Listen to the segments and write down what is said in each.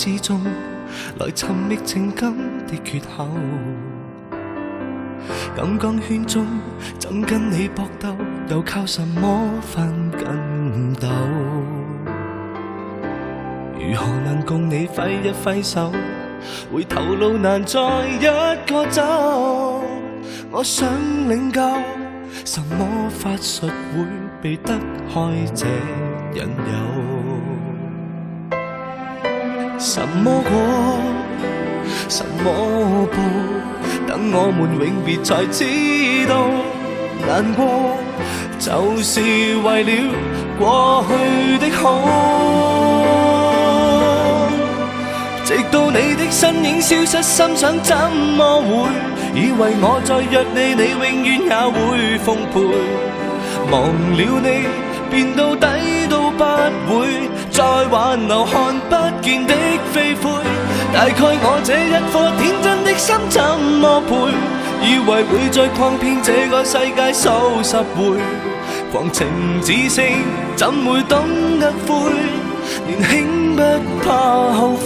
之中，來尋覓情感的缺口。金剛圈中，怎跟你搏鬥？又靠什麼分緊鬥？如何能共你揮一揮手？回頭路難再一個走。我想領教，什麼法術會避得開這引誘？什麼果，什麼報？等我們永別才知道，難過就是為了過去的好。直到你的身影消失，心想怎麼會？以為我再約你，你永遠也會奉陪。忘了你，變到底都不會再挽留看不見的飛灰。大概我這一顆天真的心怎麼賠？以為會再誆騙這個世界數十回，狂情只剩怎會懂得悔？年輕不怕後悔。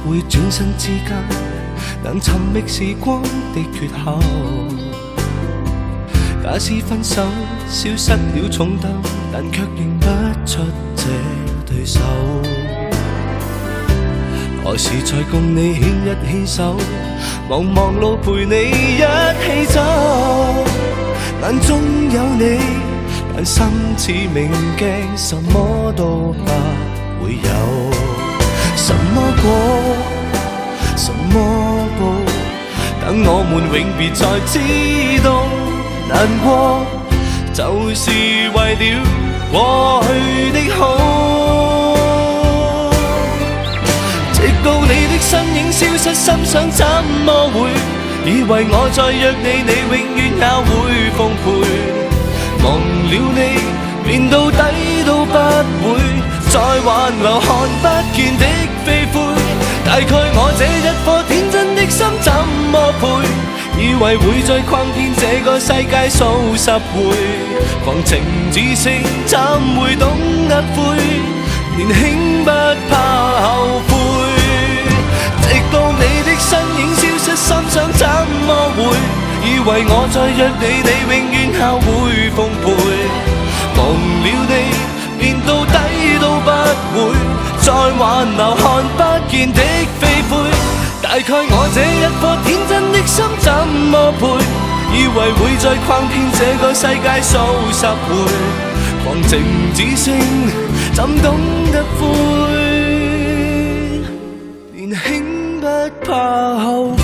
會轉身之間，能尋覓時光的缺口。假使分手消失了重鬥，但卻認不出這對手。何時才共你牽一牽手，茫茫路陪你一起走？眼中有你，但心似明鏡，什麼都不會有。什麼果，什麼報？等我們永別才知道，難過就是為了過去的好。直到你的身影消失，心想怎麼會？以為我再約你，你永遠也會奉陪。忘了你，變到底都不會再挽留看不見的飛灰。大概我這一顆天真的心怎麼賠？以為會再誆騙這個世界數十回，狂情只剩怎會懂得悔？年輕不怕後悔。直到你的身影消失，心想怎麼會？以為我再約你，你永遠也會奉陪。忘了你，變到底都不會再挽留看不見的飛灰。大概我這一顆天真的心怎麼賠？以為會再誆騙這個世界數十回，狂情只剩怎懂得悔？年輕不怕後悔。